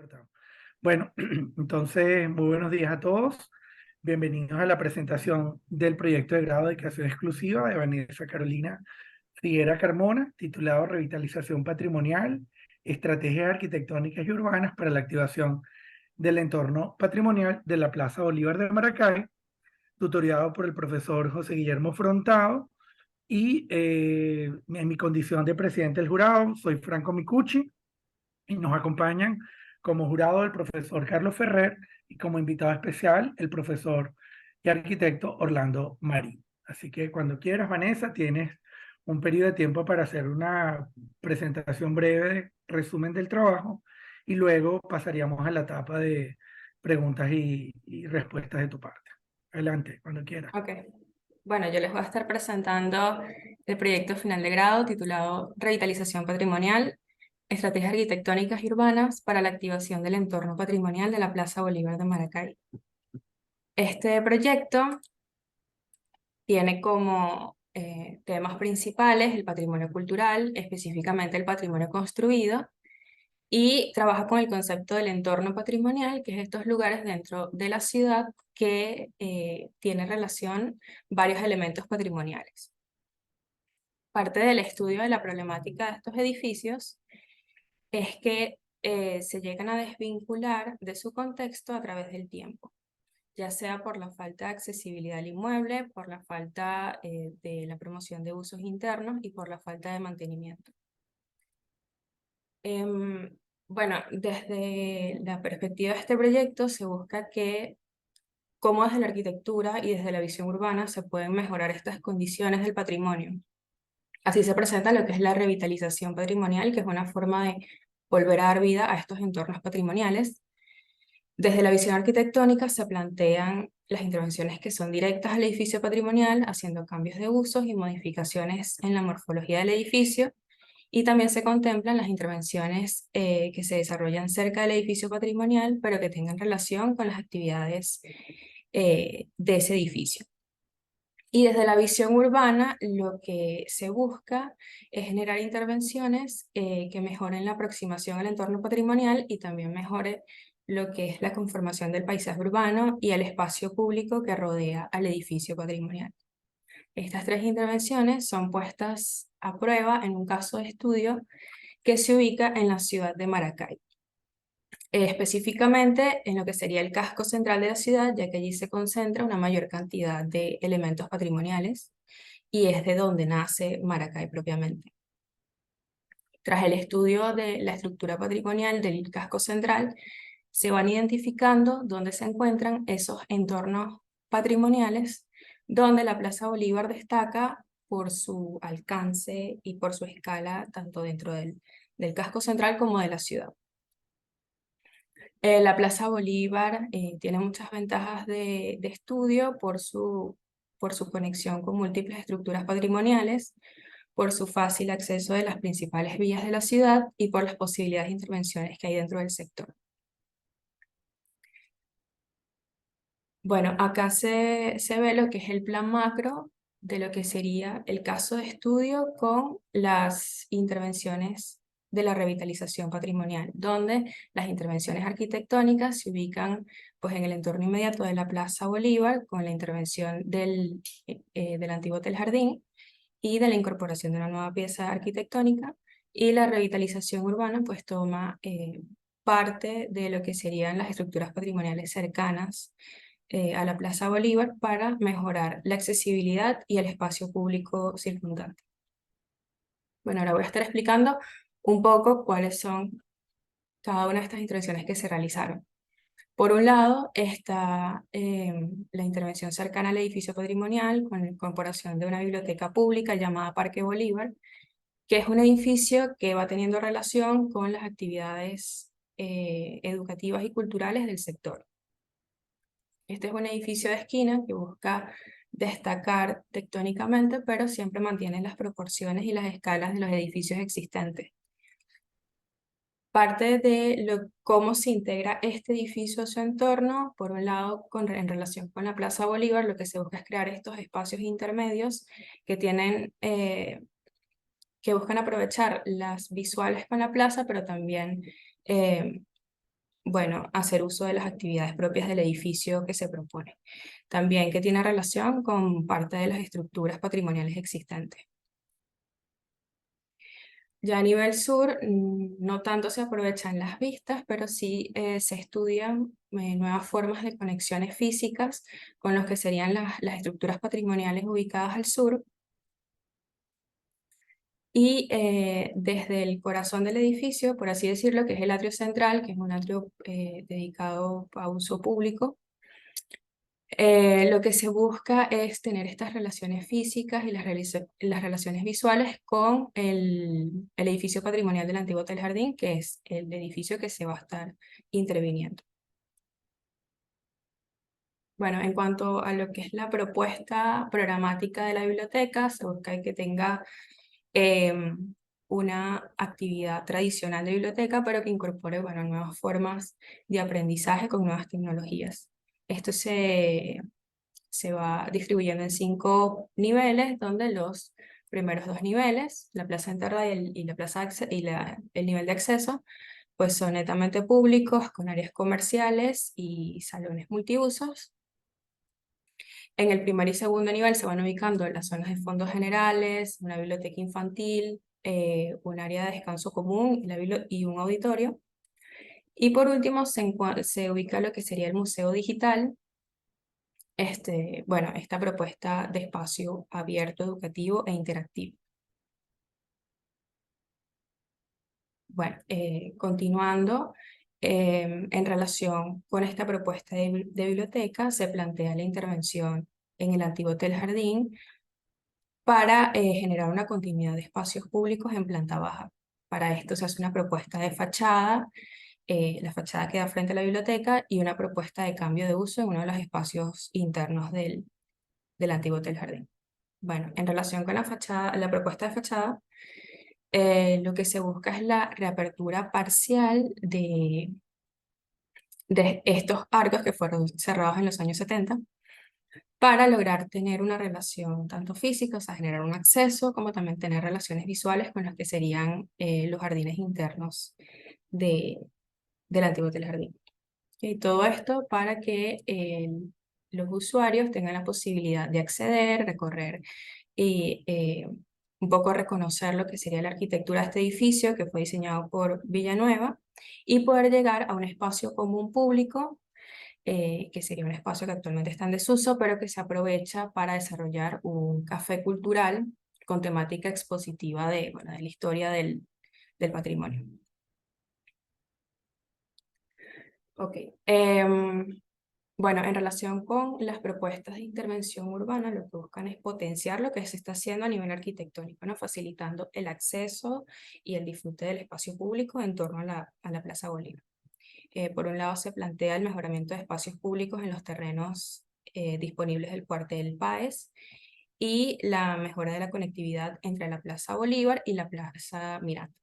Cortado. Bueno, entonces, muy buenos días a todos. Bienvenidos a la presentación del proyecto de grado de educación exclusiva de Vanessa Carolina Figuera Carmona, titulado Revitalización Patrimonial, Estrategias Arquitectónicas y Urbanas para la Activación del Entorno Patrimonial de la Plaza Bolívar de Maracay, tutoriado por el profesor José Guillermo Frontado. Y en mi condición de presidente del jurado, soy Franco Micucci. Y nos acompañan como jurado el profesor Carlos Ferrer y como invitado especial el profesor y arquitecto Orlando Marín. Así que cuando quieras, Vanessa, tienes un periodo de tiempo para hacer una presentación breve, resumen del trabajo, y luego pasaríamos a la etapa de preguntas y respuestas de tu parte. Adelante, cuando quieras. Ok, bueno, yo les voy a estar presentando el proyecto final de grado titulado Revitalización Patrimonial, Estrategias Arquitectónicas y Urbanas para la Activación del Entorno Patrimonial de la Plaza Bolívar de Maracay. Este proyecto tiene como temas principales el patrimonio cultural, específicamente el patrimonio construido, y trabaja con el concepto del entorno patrimonial, que es estos lugares dentro de la ciudad que tienen relación varios elementos patrimoniales. Parte del estudio de la problemática de estos edificios es que se llegan a desvincular de su contexto a través del tiempo, ya sea por la falta de accesibilidad al inmueble, por la falta de la promoción de usos internos y por la falta de mantenimiento. Bueno, desde la perspectiva de este proyecto se busca que cómo desde la arquitectura y desde la visión urbana se pueden mejorar estas condiciones del patrimonio. Así se presenta lo que es la revitalización patrimonial, que es una forma de volver a dar vida a estos entornos patrimoniales. Desde la visión arquitectónica se plantean las intervenciones que son directas al edificio patrimonial, haciendo cambios de usos y modificaciones en la morfología del edificio, y también se contemplan las intervenciones que se desarrollan cerca del edificio patrimonial, pero que tengan relación con las actividades de ese edificio. Y desde la visión urbana, lo que se busca es generar intervenciones que mejoren la aproximación al entorno patrimonial y también mejore lo que es la conformación del paisaje urbano y el espacio público que rodea al edificio patrimonial. Estas tres intervenciones son puestas a prueba en un caso de estudio que se ubica en la ciudad de Maracay. Específicamente en lo que sería el casco central de la ciudad, ya que allí se concentra una mayor cantidad de elementos patrimoniales y es de donde nace Maracay propiamente. Tras el estudio de la estructura patrimonial del casco central, se van identificando dónde se encuentran esos entornos patrimoniales, donde la Plaza Bolívar destaca por su alcance y por su escala, tanto dentro del casco central como de la ciudad. La Plaza Bolívar tiene muchas ventajas de estudio por su conexión con múltiples estructuras patrimoniales, por su fácil acceso de las principales vías de la ciudad y por las posibilidades de intervenciones que hay dentro del sector. Bueno, acá se ve lo que es el plan macro de lo que sería el caso de estudio con las intervenciones de la revitalización patrimonial, donde las intervenciones arquitectónicas se ubican pues, en el entorno inmediato de la Plaza Bolívar, con la intervención del antiguo Hotel Jardín y de la incorporación de una nueva pieza arquitectónica, y la revitalización urbana pues toma parte de lo que serían las estructuras patrimoniales cercanas a la Plaza Bolívar para mejorar la accesibilidad y el espacio público circundante. Bueno, ahora voy a estar explicando un poco cuáles son cada una de estas intervenciones que se realizaron. Por un lado está la intervención cercana al edificio patrimonial con la incorporación de una biblioteca pública llamada Parque Bolívar, que es un edificio que va teniendo relación con las actividades educativas y culturales del sector. Este es un edificio de esquina que busca destacar tectónicamente, pero siempre mantiene las proporciones y las escalas de los edificios existentes. Parte de cómo se integra este edificio a su entorno, por un lado, en relación con la Plaza Bolívar, lo que se busca es crear estos espacios intermedios que que buscan aprovechar las visuales con la plaza, pero también bueno, hacer uso de las actividades propias del edificio que se propone. También que tiene relación con parte de las estructuras patrimoniales existentes. Ya a nivel sur, no tanto se aprovechan las vistas, pero sí se estudian nuevas formas de conexiones físicas con los que serían las estructuras patrimoniales ubicadas al sur. Y desde el corazón del edificio, por así decirlo, que es el atrio central, que es un atrio dedicado a uso público, lo que se busca es tener estas relaciones físicas y las relaciones visuales con el edificio patrimonial del antiguo Hotel Jardín, que es el edificio que se va a estar interviniendo. Bueno, en cuanto a lo que es la propuesta programática de la biblioteca, se busca que tenga una actividad tradicional de biblioteca, pero que incorpore, bueno, nuevas formas de aprendizaje con nuevas tecnologías. Esto se va distribuyendo en 5 niveles, donde los primeros 2 niveles, la plaza de entrada y la plaza el nivel de acceso, pues son netamente públicos, con áreas comerciales y salones multiusos. En el primer y segundo nivel se van ubicando las zonas de fondos generales, una biblioteca infantil, un área de descanso común y un auditorio. Y por último se ubica lo que sería el museo digital. Bueno, esta propuesta de espacio abierto, educativo e interactivo. Bueno, continuando, en relación con esta propuesta de biblioteca, se plantea la intervención en el antiguo Hotel Jardín para generar una continuidad de espacios públicos en planta baja. Para esto se hace una propuesta de fachada, la fachada queda frente a la biblioteca y una propuesta de cambio de uso en uno de los espacios internos del antiguo Hotel Jardín. Bueno, en relación con la propuesta de fachada, lo que se busca es la reapertura parcial de estos arcos que fueron cerrados en los años 70 para lograr tener una relación tanto física, o sea, generar un acceso, como también tener relaciones visuales con las que serían los jardines internos de, del antiguo Hotel Jardín. Y todo esto para que los usuarios tengan la posibilidad de acceder, recorrer y un poco reconocer lo que sería la arquitectura de este edificio que fue diseñado por Villanueva y poder llegar a un espacio común público que sería un espacio que actualmente está en desuso, pero que se aprovecha para desarrollar un café cultural con temática expositiva bueno, de la historia del patrimonio. Ok. Bueno, en relación con las propuestas de intervención urbana, lo que buscan es potenciar lo que se está haciendo a nivel arquitectónico, ¿no? Facilitando el acceso y el disfrute del espacio público en torno a la Plaza Bolívar. Por un lado, se plantea el mejoramiento de espacios públicos en los terrenos disponibles del cuartel Páez y la mejora de la conectividad entre la Plaza Bolívar y la Plaza Miranda.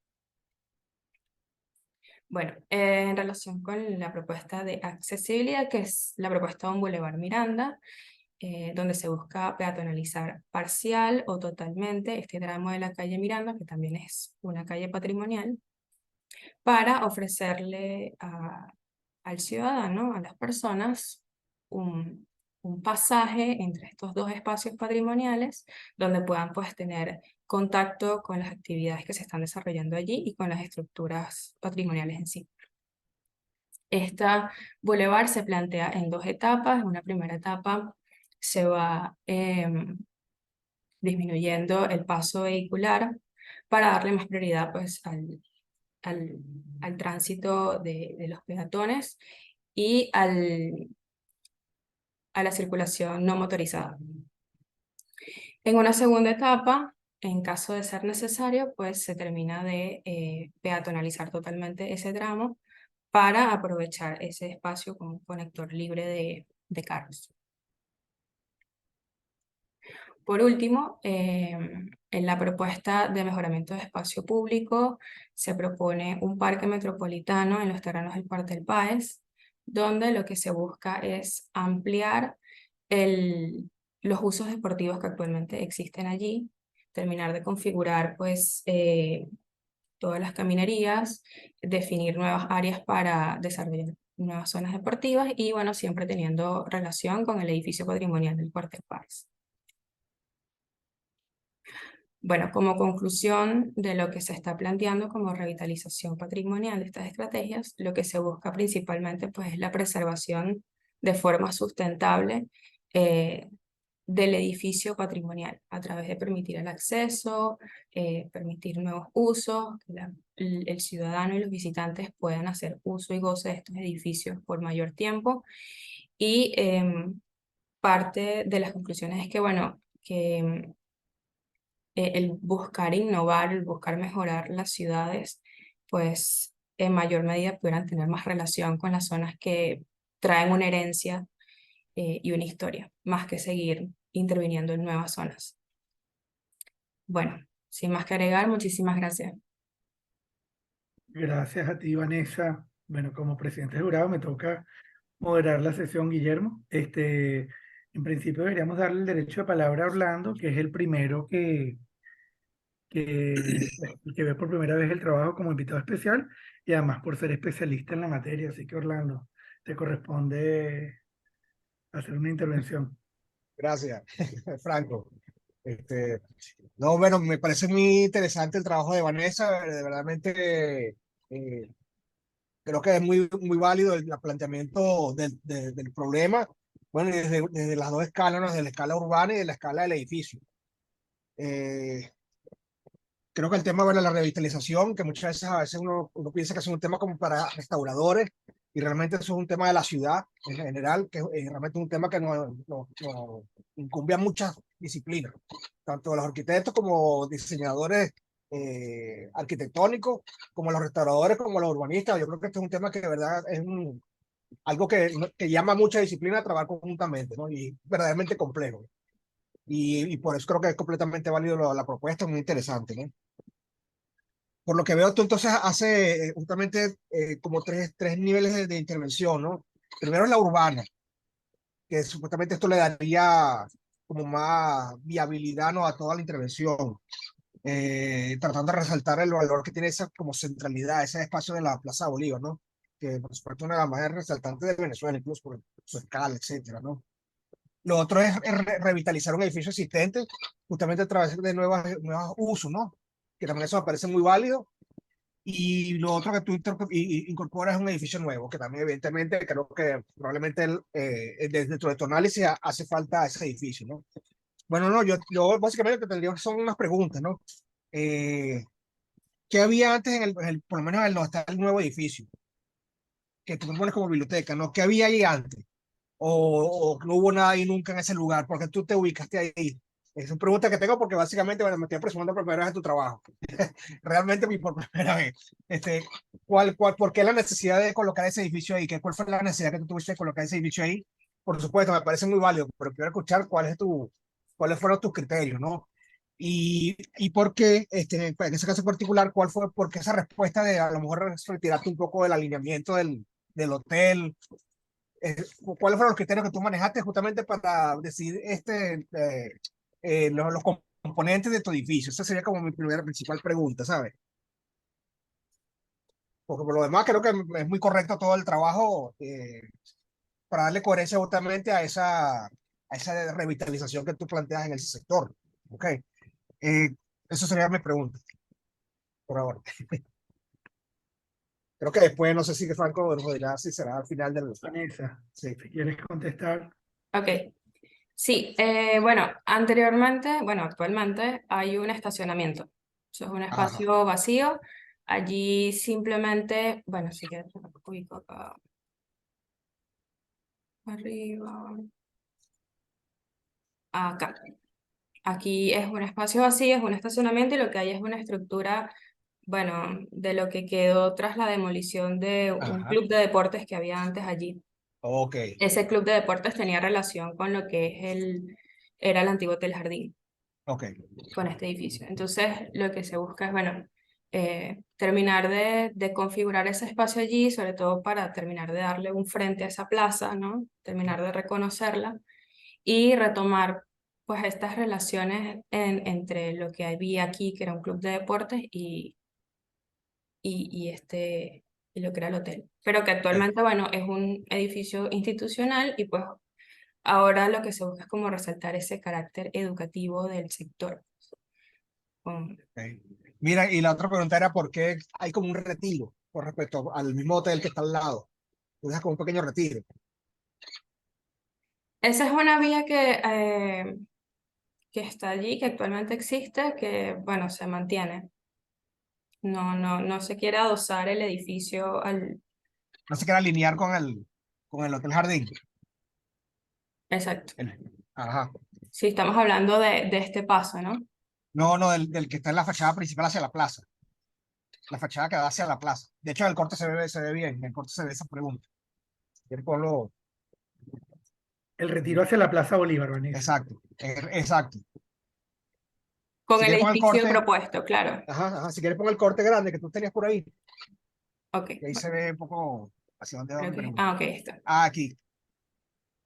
Bueno, en relación con la propuesta de accesibilidad, que es la propuesta de un Boulevard Miranda, donde se busca peatonalizar parcial o totalmente este tramo de la calle Miranda, que también es una calle patrimonial, para ofrecerle al ciudadano, a las personas, un pasaje entre estos dos espacios patrimoniales donde puedan pues tener contacto con las actividades que se están desarrollando allí y con las estructuras patrimoniales en sí. Esta bulevar se plantea en 2 etapas. En una primera etapa se va disminuyendo el paso vehicular para darle más prioridad pues, al tránsito de los peatones y a la circulación no motorizada. En una segunda etapa, en caso de ser necesario, pues se termina de peatonalizar totalmente ese tramo para aprovechar ese espacio como un conector libre de carros. Por último, en la propuesta de mejoramiento de espacio público se propone un parque metropolitano en los terrenos del Cuartel Páez, donde lo que se busca es ampliar los usos deportivos que actualmente existen allí, terminar de configurar pues, todas las caminerías, definir nuevas áreas para desarrollar nuevas zonas deportivas y bueno, siempre teniendo relación con el edificio patrimonial del Cuartel Paz. Bueno, como conclusión de lo que se está planteando como revitalización patrimonial de estas estrategias, lo que se busca principalmente pues, es la preservación de forma sustentable del edificio patrimonial a través de permitir el acceso, permitir nuevos usos, que el ciudadano y los visitantes puedan hacer uso y goce de estos edificios por mayor tiempo. Y parte de las conclusiones es que, bueno, que el buscar innovar, el buscar mejorar las ciudades, pues en mayor medida pudieran tener más relación con las zonas que traen una herencia y una historia, más que seguir interviniendo en nuevas zonas. Bueno, sin más que agregar, muchísimas gracias. Gracias a ti, Vanessa. Bueno, como presidente de jurado me toca moderar la sesión, Guillermo. En principio deberíamos darle el derecho de palabra a Orlando, que es el primero que ve por primera vez el trabajo como invitado especial y además por ser especialista en la materia. Así que, Orlando, te corresponde hacer una intervención. Gracias, Franco. Este, no, bueno, me parece muy interesante el trabajo de Vanessa, de verdaderamente creo que es muy válido el planteamiento del problema, bueno, y desde las dos escalas, ¿no? Desde la escala urbana y de la escala del edificio. Eh, Creo que el tema de la revitalización, que muchas veces a veces uno piensa que es un tema como para restauradores, y realmente eso es un tema de la ciudad en general, que es realmente un tema que nos incumbe a muchas disciplinas, tanto los arquitectos como diseñadores arquitectónicos, como los restauradores, como los urbanistas. Yo creo que este es un tema que de verdad es algo que llama a mucha disciplina a trabajar conjuntamente, ¿no? Y verdaderamente complejo. Y por eso creo que es completamente válido la propuesta, muy interesante, ¿no? Por lo que veo, tú entonces hace justamente como tres niveles de intervención, ¿no? Primero es la urbana, que supuestamente esto le daría como más viabilidad, ¿no? A toda la intervención, tratando de resaltar el valor que tiene esa como centralidad, ese espacio de la Plaza Bolívar, ¿no? Que por supuesto es una de las más resaltantes de Venezuela, incluso por su escala, etcétera, ¿no? Lo otro es revitalizar un edificio existente, justamente a través de nuevos usos, ¿no? Que también eso me parece muy válido. Y lo otro que tú incorporas es un edificio nuevo, que también evidentemente creo que probablemente dentro de tu análisis hace falta ese edificio, ¿no? Bueno, no, yo básicamente lo que tendría son unas preguntas, ¿no? Eh, ¿Qué había antes por lo menos en donde está el nuevo edificio? Que tú me pones como biblioteca, ¿no? ¿Qué había ahí antes? O no hubo nada ahí nunca en ese lugar, porque tú te ubicaste ahí. Es una pregunta que tengo porque básicamente bueno, me estoy aproximando por primera vez a tu trabajo. Realmente por primera vez. ¿Por qué la necesidad de colocar ese edificio ahí? ¿Cuál fue la necesidad que tú tuviste de colocar ese edificio ahí? Por supuesto, me parece muy válido, pero quiero escuchar cuáles fueron tus criterios, ¿no? Y por qué, en ese caso en particular, por qué esa respuesta de a lo mejor retirarte un poco del alineamiento del hotel, ¿cuáles fueron los criterios que tú manejaste justamente para decidir los componentes de tu edificio? Esa sería como mi primera principal pregunta, ¿sabes? Porque por lo demás creo que es muy correcto todo el trabajo para darle coherencia justamente a esa revitalización que tú planteas en ese sector. ¿Ok? Eso sería mi pregunta por ahora. Creo que después, no sé si Franco nos dirá si será al final del... Vanessa, Sí. si quieres contestar. Ok, sí, bueno, actualmente hay un estacionamiento. Eso es un Ajá. espacio vacío. Allí simplemente, bueno, si quieres, lo ubico acá arriba. Acá. Aquí es un espacio vacío, es un estacionamiento y lo que hay es una estructura, bueno, de lo que quedó tras la demolición de un Ajá. club de deportes que había antes allí. Ok. Ese club de deportes tenía relación con lo que era el antiguo Hotel Jardín, Ok. con este edificio. Entonces, lo que se busca es, bueno, terminar de configurar ese espacio allí, sobre todo para terminar de darle un frente a esa plaza, ¿no? Terminar de reconocerla y retomar pues estas relaciones entre lo que había aquí, que era un club de deportes, y lo que era el hotel. Pero que actualmente, bueno, es un edificio institucional y pues ahora lo que se busca es como resaltar ese carácter educativo del sector. Con- Ok. Mira, y la otra pregunta era por qué hay como un retiro con respecto al mismo hotel que está al lado. Entonces, como un pequeño retiro. Esa es una vía que está allí, que actualmente existe, que, bueno, se mantiene. No se quiere adosar el edificio al... No se quiere alinear con el Hotel Jardín. Exacto. Ajá. Sí, estamos hablando de este paso, ¿no? No, no, del que está en la fachada principal hacia la plaza. La fachada que da hacia la plaza. De hecho, en el corte se ve bien. En el corte se ve esa pregunta. Quiero ponlo. El retiro hacia la Plaza Bolívar, Vanessa. Exacto. Exacto. Con Si el quieres poner el edificio corte. propuesto, claro. Ajá, ajá. Si quieres poner el corte grande que tú tenías por ahí. Ok, Y ahí se ve un poco hacia dónde va creo mi que... pregunta. Ah, ok, está. Ah, aquí.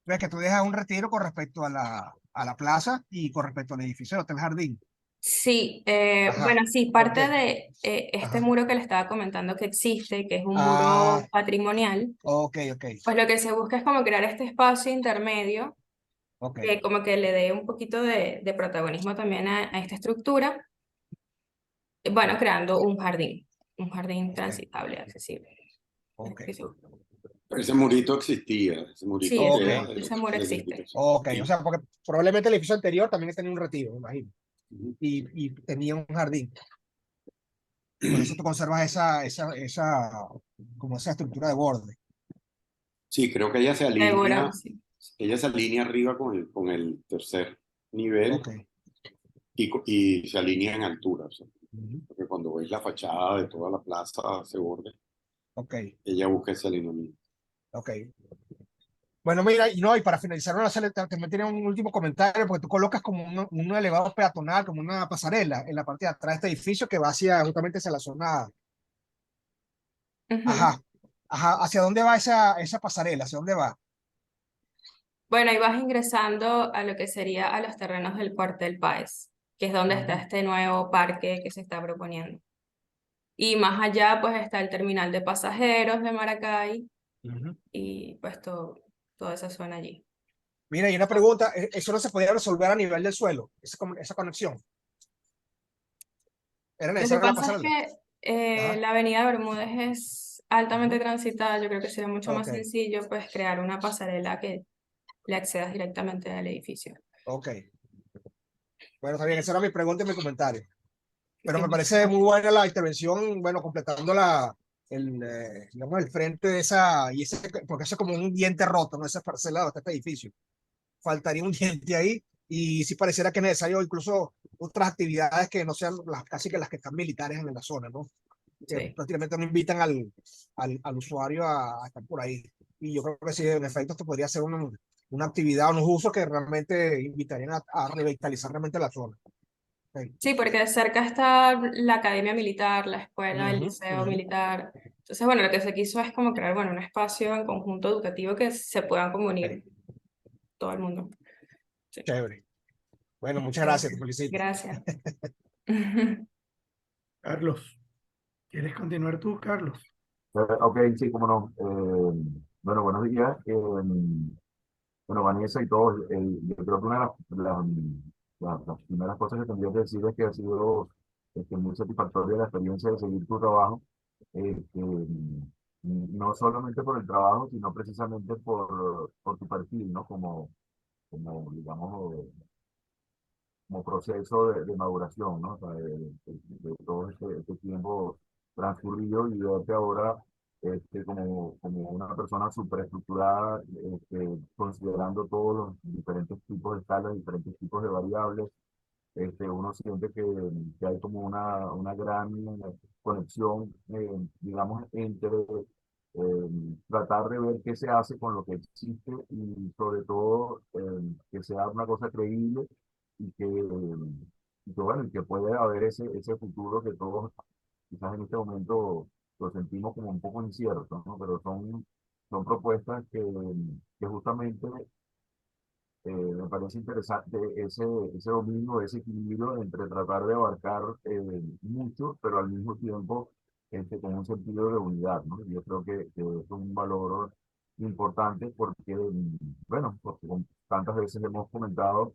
Ves que tú dejas un retiro con respecto a la plaza y con respecto al edificio del Hotel Jardín. Sí, Ajá. bueno, sí, Ok. parte de este Ajá. muro que le estaba comentando que existe, que es un Ah, muro patrimonial, ok, ok. pues lo que se busca es como crear este espacio intermedio Ok. que como que le dé un poquito de protagonismo también a esta estructura, bueno, creando un jardín Ok. transitable, accesible. Ok. Pero ese murito existía, ese Sí, murito Ok. queda de ese muro la existe. edificación. Ok. O Sí. sea, porque probablemente el edificio anterior también tenía un retiro, me imagino. Ujú. Y tenía un jardín. Y por eso tú conservas como esa estructura de borde. Sí, creo que Seguro, sí. ella se alinea arriba con el tercer nivel Ok. y se alinea en altura. O sea, Ujú. porque cuando ves la fachada de toda la plaza, ese borde, Ok. ella busca ese alineamiento. Ok. Bueno, mira, y no, y para finalizar, también tenía un último comentario, porque tú colocas como un elevado peatonal, como una pasarela en la parte de atrás de este edificio que va justamente hacia la zona. Ujú. Ajá, ajá, ¿hacia dónde va esa pasarela? ¿Hacia dónde va? Bueno, y vas ingresando a lo que sería a los terrenos del Cuartel Páez, que es donde está Ujú, este nuevo parque que se está proponiendo. Y más allá, pues está el terminal de pasajeros de Maracay ujú. y pues toda esa zona allí. Mira, y una pregunta, ¿eso no se podía resolver a nivel del suelo? Esa conexión. ¿Era Lo que necesaria la pasa es pasarela? que Ajá, la avenida Bermúdez es altamente ujú. transitada. Yo creo que sería mucho más Ok, sencillo pues crear una pasarela que le accedas directamente al edificio. ok. Bueno, está bien, esa era mi pregunta y mi comentario. Pero Sí, me muchas parece muy gracias. buena la intervención, bueno, completando digamos, el frente de porque eso es como un diente roto, ¿no? Esa parcela de este edificio. Faltaría un diente ahí y si pareciera que es necesario incluso otras actividades que no sean casi que las que están militares en la zona, ¿no? Que Sí. prácticamente no invitan al usuario a estar por ahí. Y yo creo que sí, en efecto, esto podría ser una actividad, unos usos que realmente invitarían a revitalizar realmente la zona. Ok. Sí, porque cerca está la academia militar, la escuela, el Ujú, liceo ujú. militar. Entonces, bueno, lo que se quiso es como crear, bueno, un espacio en conjunto educativo que se puedan como unir Ok, todo el mundo. Sí. chévere. Bueno, muchas gracias, te Gracias. felicito. Gracias. Carlos, ¿quieres continuar tú, Carlos? Ok, sí, cómo no. Bueno, buenos días. Bueno, Vanessa y todos, yo creo que una de las primeras cosas que tendría que decir es que ha sido muy satisfactoria la experiencia de seguir tu trabajo, no solamente por el trabajo, sino precisamente por tu perfil, ¿no? Como digamos, como proceso de maduración, ¿no? O sea, de todo este tiempo transcurrido y verte ahora como una persona superestructurada, considerando todos los diferentes tipos de escalas, diferentes tipos de variables, uno siente que hay como una gran conexión, digamos, entre tratar de ver qué se hace con lo que existe y sobre todo que sea una cosa creíble y que bueno, y que puede haber ese futuro que todos quizás en este momento lo sentimos como un poco incierto, ¿no? Pero son propuestas que justamente me parece interesante ese dominio, ese equilibrio entre tratar de abarcar mucho, pero al mismo tiempo con un sentido de unidad, ¿no? Yo creo que es un valor importante porque, bueno, porque tantas veces hemos comentado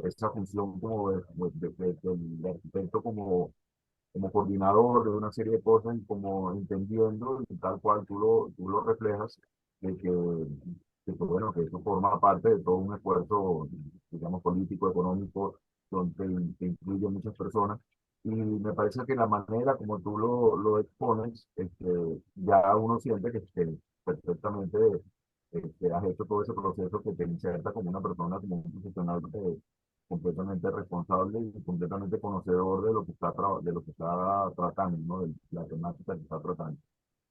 esa función como del arquitecto como coordinador de una serie de cosas y como entendiendo y tal cual tú lo reflejas, de bueno, que eso forma parte de todo un esfuerzo, digamos, político, económico, donde que incluye muchas personas. Y me parece que la manera como tú lo expones, ya uno siente que perfectamente has hecho todo ese proceso que te inserta como una persona, como un profesional completamente responsable y completamente conocedor de lo que de lo que está tratando, ¿no? De la temática que está tratando.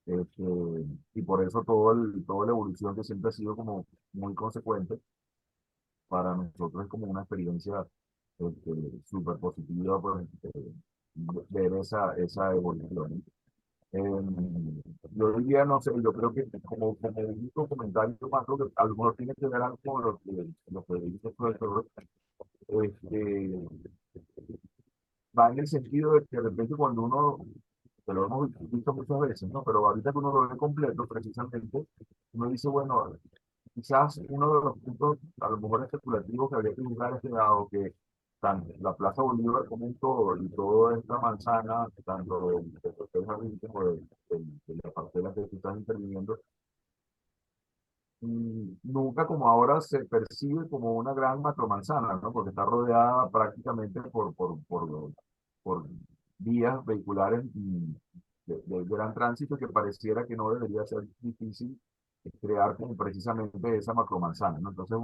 Este, y por eso toda la evolución que siempre ha sido como muy consecuente para nosotros es como una experiencia este, súper positiva, pues, ver esa evolución. Yo diría, no sé, yo creo que como un comentario más, lo que a lo mejor tiene que ver algo con lo que dice el profesor, este, va en el sentido de que de repente cuando uno, que lo hemos visto muchas veces, ¿no? Pero ahorita que uno lo ve completo, precisamente, uno dice, bueno, quizás uno de los puntos, a lo mejor especulativos que habría que buscar es que dado que tanto la Plaza Bolívar como un todo, y toda esta manzana, tanto del Hotel Jardín como de la parcela que tú estás interviniendo, nunca como ahora se percibe como una gran macromanzana, ¿no? Porque está rodeada prácticamente por vías vehiculares de gran tránsito que pareciera que no debería ser difícil crear como precisamente esa macromanzana, ¿no? Entonces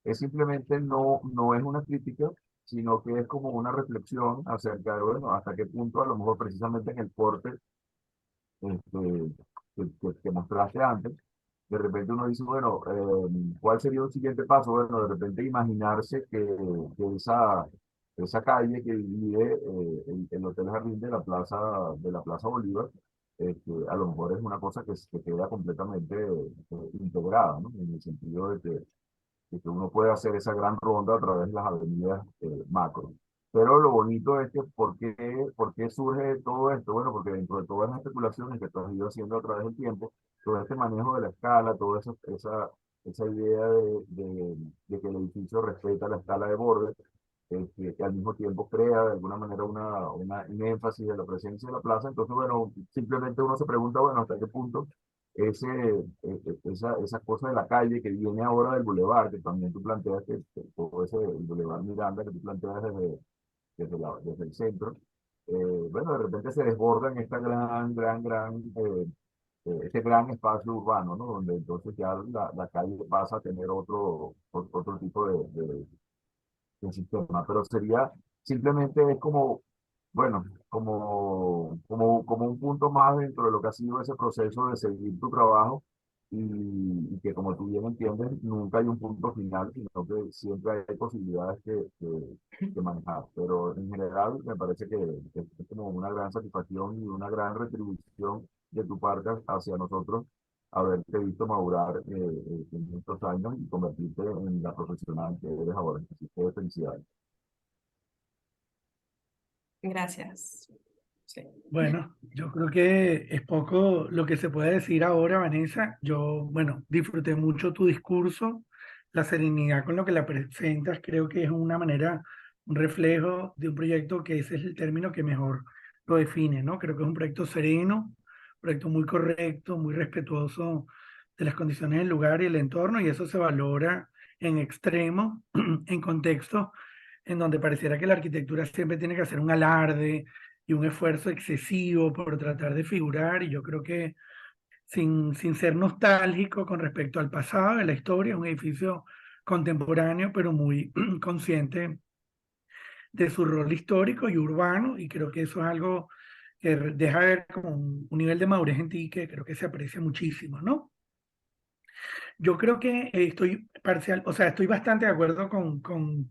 es simplemente no es una crítica, sino que es como una reflexión acerca de, bueno, hasta qué punto a lo mejor precisamente en el corte este, que mostraste antes, de repente uno dice, bueno, ¿cuál sería un siguiente paso? Bueno, de repente imaginarse que esa calle que divide el Hotel Jardín de la Plaza Bolívar, a lo mejor es una cosa que queda completamente integrada, ¿no? En el sentido de que uno puede hacer esa gran ronda a través de las avenidas macro. Pero lo bonito es que, ¿por qué surge todo esto? Bueno, porque dentro de todas las especulaciones que tú has ido haciendo a través del tiempo, todo este manejo de la escala, toda esa idea de que el edificio respeta la escala de bordes, que al mismo tiempo crea de alguna manera un énfasis de la presencia de la plaza. Entonces, bueno, simplemente uno se pregunta, bueno, ¿hasta qué punto esa cosa de la calle que viene ahora del bulevar, que también tú planteas que todo ese el bulevar Miranda que tú planteas desde el centro, bueno, de repente se desborda en esta este gran espacio urbano, ¿no? Donde entonces ya la calle pasa a tener otro tipo de sistema, pero sería simplemente es como, bueno, como un punto más dentro de lo que ha sido ese proceso de seguir tu trabajo y que como tú bien entiendes, nunca hay un punto final, sino que siempre hay posibilidades que manejar. Pero en general me parece que es como una gran satisfacción y una gran retribución de tu parte hacia nosotros haberte visto madurar en estos años y convertirte en la profesional que eres ahora. Así que felicidades. Gracias. Sí. Bueno, yo creo que es poco lo que se puede decir ahora, Vanessa. Yo, bueno, disfruté mucho tu discurso, la serenidad con lo que la presentas, creo que es una manera, un reflejo de un proyecto que ese es el término que mejor lo define, ¿no? Creo que es un proyecto sereno, un proyecto muy correcto, muy respetuoso de las condiciones del lugar y el entorno, y eso se valora en extremo, en contextos en donde pareciera que la arquitectura siempre tiene que hacer un alarde y un esfuerzo excesivo por tratar de figurar, y yo creo que sin ser nostálgico con respecto al pasado de la historia, es un edificio contemporáneo, pero muy consciente de su rol histórico y urbano, y creo que eso es algo que deja ver como un nivel de madurez en ti que creo que se aprecia muchísimo, ¿no? Yo creo que estoy parcial, o sea, estoy bastante de acuerdo con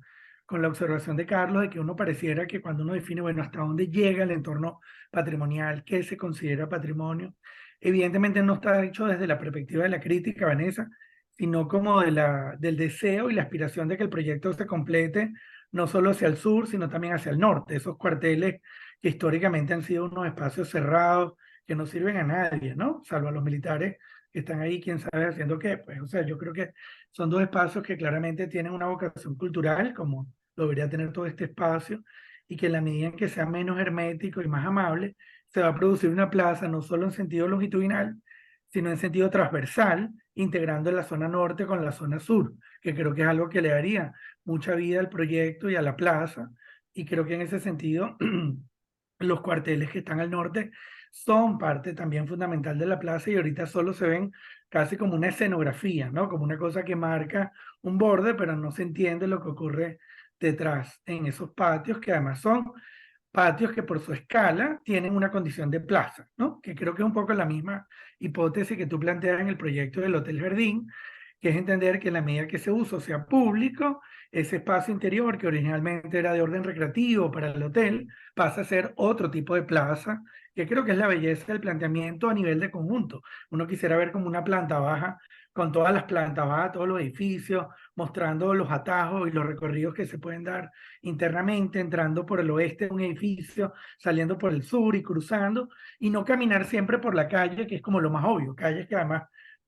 la observación de Carlos de que uno pareciera que cuando uno define, bueno, hasta dónde llega el entorno patrimonial, qué se considera patrimonio, evidentemente no está hecho desde la perspectiva de la crítica, Vanessa, sino como del deseo y la aspiración de que el proyecto se complete no solo hacia el sur, sino también hacia el norte. Esos cuarteles que históricamente han sido unos espacios cerrados que no sirven a nadie, ¿no? Salvo a los militares que están ahí, quién sabe haciendo qué. Pues, o sea, yo creo que son dos espacios que claramente tienen una vocación cultural, como lo debería tener todo este espacio, y que en la medida en que sea menos hermético y más amable, se va a producir una plaza no solo en sentido longitudinal, sino en sentido transversal, integrando la zona norte con la zona sur, que creo que es algo que le daría mucha vida al proyecto y a la plaza, y creo que en ese sentido los cuarteles que están al norte son parte también fundamental de la plaza y ahorita solo se ven casi como una escenografía, ¿no? Como una cosa que marca un borde, pero no se entiende lo que ocurre detrás en esos patios, que además son patios que por su escala tienen una condición de plaza, ¿no? Que creo que es un poco la misma hipótesis que tú planteas en el proyecto del Hotel Jardín, que es entender que en la medida que ese uso sea público, ese espacio interior que originalmente era de orden recreativo para el hotel, pasa a ser otro tipo de plaza, que creo que es la belleza del planteamiento a nivel de conjunto. Uno quisiera ver como una planta baja, con todas las plantas bajas, todos los edificios, mostrando los atajos y los recorridos que se pueden dar internamente, entrando por el oeste de un edificio, saliendo por el sur y cruzando, y no caminar siempre por la calle, que es como lo más obvio, calles que además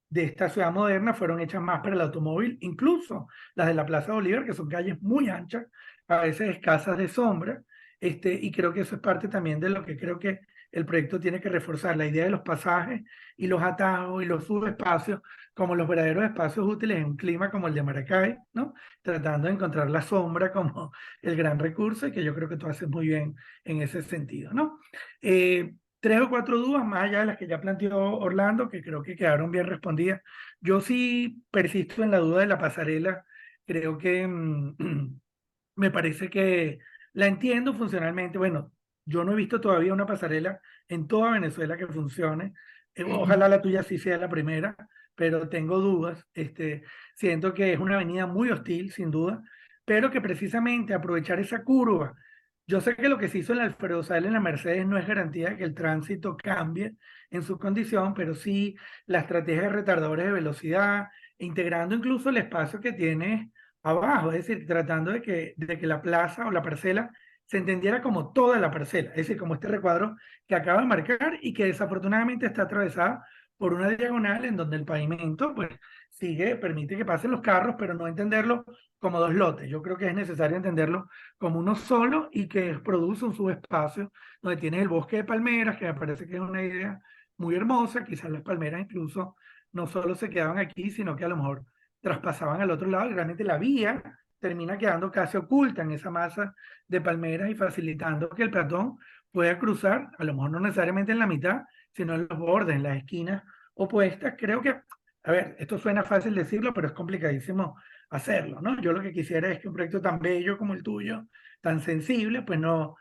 de esta ciudad moderna fueron hechas más para el automóvil, incluso las de la Plaza Bolívar, que son calles muy anchas, a veces escasas de sombra, y creo que eso es parte también de lo que creo que el proyecto tiene que reforzar, la idea de los pasajes y los atajos y los subespacios como los verdaderos espacios útiles en un clima como el de Maracay, ¿no? Tratando de encontrar la sombra como el gran recurso y que yo creo que tú haces muy bien en ese sentido, ¿no? Tres o cuatro dudas más allá de las que ya planteó Orlando, que creo que quedaron bien respondidas. Yo sí persisto en la duda de la pasarela. Creo que me parece que la entiendo funcionalmente. Bueno, yo no he visto todavía una pasarela en toda Venezuela que funcione. Ojalá la tuya sí sea la primera, pero tengo dudas. Siento que es una avenida muy hostil, sin duda, pero que precisamente aprovechar esa curva. Yo sé que lo que se hizo en la Alfredo Sal en la Mercedes no es garantía de que el tránsito cambie en su condición, pero sí la estrategia de retardadores de velocidad, integrando incluso el espacio que tiene abajo, es decir, tratando de que la plaza o la parcela se entendiera como toda la parcela, es decir, como este recuadro que acaba de marcar y que desafortunadamente está atravesada por una diagonal en donde el pavimento pues permite que pasen los carros, pero no entenderlo como dos lotes. Yo creo que es necesario entenderlo como uno solo y que produce un subespacio donde tienes el bosque de palmeras, que me parece que es una idea muy hermosa. Quizás las palmeras incluso no solo se quedaban aquí, sino que a lo mejor traspasaban al otro lado y realmente la vía termina quedando casi oculta en esa masa de palmeras y facilitando que el peatón pueda cruzar, a lo mejor no necesariamente en la mitad, sino en los bordes, en las esquinas opuestas. Creo que, a ver, esto suena fácil decirlo, pero es complicadísimo hacerlo, ¿no? Yo lo que quisiera es que un proyecto tan bello como el tuyo, tan sensible, pues no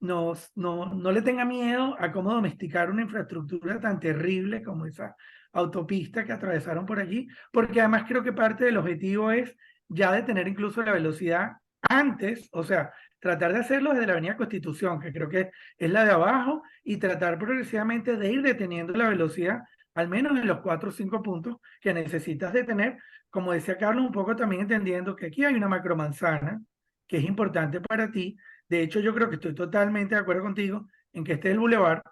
le tenga miedo a cómo domesticar una infraestructura tan terrible como esa autopista que atravesaron por allí, porque además creo que parte del objetivo es ya detener incluso la velocidad antes, o sea, tratar de hacerlo desde la Avenida Constitución, que creo que es la de abajo, y tratar progresivamente de ir deteniendo la velocidad, al menos en los 4 o 5 puntos que necesitas detener, como decía Carlos, un poco también entendiendo que aquí hay una macromanzana que es importante para ti. De hecho, yo creo que estoy totalmente de acuerdo contigo en que este es el bulevar,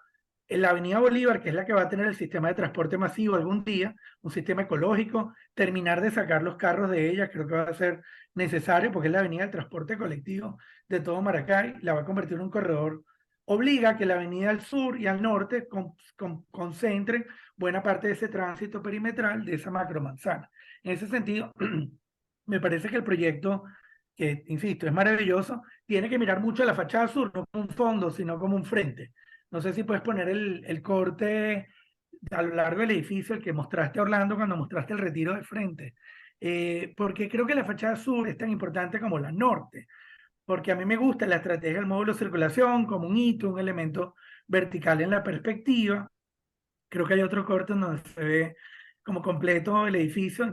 en la Avenida Bolívar, que es la que va a tener el sistema de transporte masivo algún día, un sistema ecológico, terminar de sacar los carros de ella, creo que va a ser necesario porque es la avenida del transporte colectivo de todo Maracay, la va a convertir en un corredor, obliga a que la avenida al sur y al norte concentren buena parte de ese tránsito perimetral de esa macromanzana. En ese sentido, me parece que el proyecto, que insisto, es maravilloso, tiene que mirar mucho a la fachada sur, no como un fondo, sino como un frente. No sé si puedes poner el corte a lo largo del edificio, el que mostraste a Orlando cuando mostraste el retiro de frente. Porque creo que la fachada sur es tan importante como la norte. Porque a mí me gusta la estrategia del módulo de circulación como un hito, un elemento vertical en la perspectiva. Creo que hay otro corte donde se ve como completo el edificio.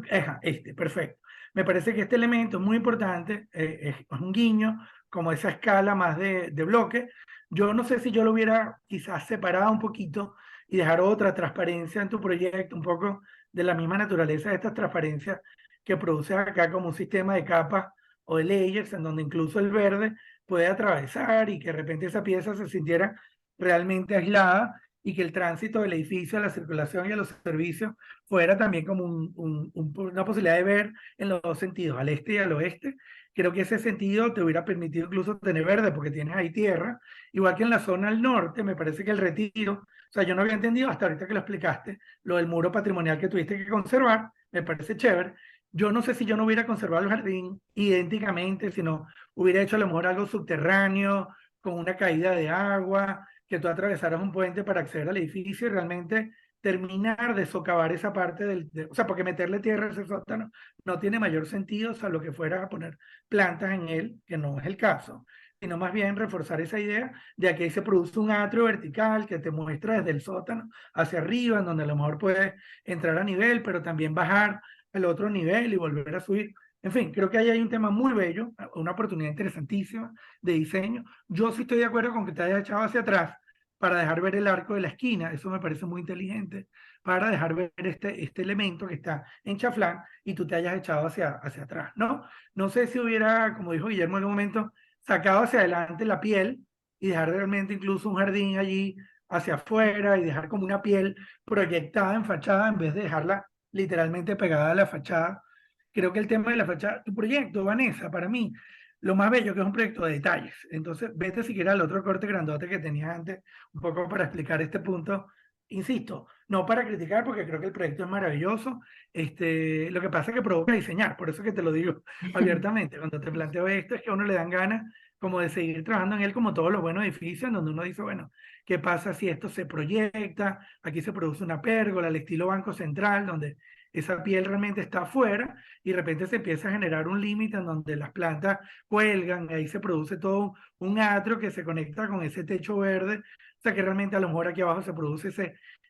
Perfecto. Me parece que este elemento es muy importante, es un guiño, como esa escala más de bloque. Yo no sé si yo lo hubiera quizás separado un poquito y dejar otra transparencia en tu proyecto, un poco de la misma naturaleza de estas transparencias que produce acá como un sistema de capas o de layers, en donde incluso el verde puede atravesar y que de repente esa pieza se sintiera realmente aislada y que el tránsito del edificio a la circulación y a los servicios fuera también como una posibilidad de ver en los dos sentidos, al este y al oeste. Creo que ese sentido te hubiera permitido incluso tener verde porque tienes ahí tierra, igual que en la zona al norte, me parece que el Retiro, o sea, yo no había entendido hasta ahorita que lo explicaste, lo del muro patrimonial que tuviste que conservar, me parece chévere. Yo no sé si yo no hubiera conservado el jardín idénticamente, sino hubiera hecho a lo mejor algo subterráneo, con una caída de agua, que tú atravesaras un puente para acceder al edificio y realmente terminar de socavar esa parte o sea, porque meterle tierra a ese sótano no tiene mayor sentido, salvo que fuera a poner plantas en él, que no es el caso, sino más bien reforzar esa idea de que ahí se produce un atrio vertical que te muestra desde el sótano hacia arriba, en donde a lo mejor puedes entrar a nivel, pero también bajar al otro nivel y volver a subir. En fin, creo que ahí hay un tema muy bello, una oportunidad interesantísima de diseño. Yo sí estoy de acuerdo con que te hayas echado hacia atrás para dejar ver el arco de la esquina, eso me parece muy inteligente, para dejar ver este elemento que está en chaflán y tú te hayas echado hacia atrás, ¿no? No sé si hubiera, como dijo Guillermo en un momento, sacado hacia adelante la piel y dejar realmente incluso un jardín allí hacia afuera y dejar como una piel proyectada en fachada en vez de dejarla literalmente pegada a la fachada. Creo que el tema de la fachada, tu proyecto, Vanessa, para mí, lo más bello que es un proyecto de detalles. Entonces, vete siquiera al otro corte grandote que tenías antes, un poco para explicar este punto. Insisto, no para criticar, porque creo que el proyecto es maravilloso. Lo que pasa es que provoca diseñar, por eso que te lo digo abiertamente. Cuando te planteo esto, es que a uno le dan ganas como de seguir trabajando en él, como todos los buenos edificios, en donde uno dice, bueno, ¿qué pasa si esto se proyecta? Aquí se produce una pérgola, al estilo Banco Central, donde esa piel realmente está afuera y de repente se empieza a generar un límite en donde las plantas cuelgan, ahí se produce todo un atrio que se conecta con ese techo verde, o sea que realmente a lo mejor aquí abajo se produce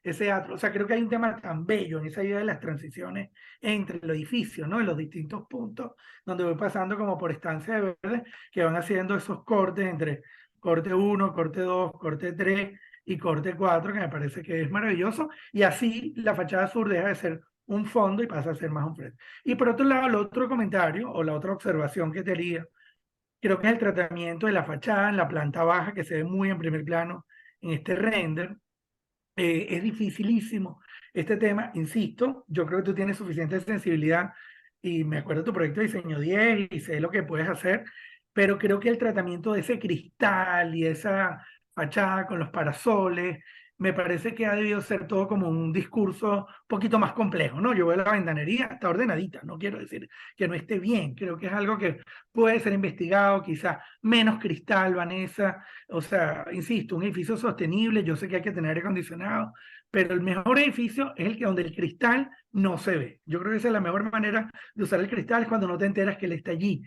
ese atrio. O sea, creo que hay un tema tan bello en esa idea de las transiciones entre el edificio, ¿no? En los distintos puntos donde voy pasando como por estancia de verde, que van haciendo esos cortes entre corte 1, corte 2, corte 3 y corte 4, que me parece que es maravilloso. Y así la fachada sur deja de ser un fondo y pasa a ser más un frente. Y por otro lado, el otro comentario o la otra observación que te haría, creo que es el tratamiento de la fachada en la planta baja, que se ve muy en primer plano en este render. Es dificilísimo este tema, insisto, yo creo que tú tienes suficiente sensibilidad y me acuerdo de tu proyecto de diseño 10 y sé lo que puedes hacer, pero creo que el tratamiento de ese cristal y esa fachada con los parasoles, me parece que ha debido ser todo como un discurso un poquito más complejo, ¿no? Yo veo la ventanería, está ordenadita, no quiero decir que no esté bien, creo que es algo que puede ser investigado, quizás menos cristal, Vanessa, o sea, insisto, un edificio sostenible, yo sé que hay que tener aire acondicionado, pero el mejor edificio es el que donde el cristal no se ve. Yo creo que esa es la mejor manera de usar el cristal, es cuando no te enteras que él está allí.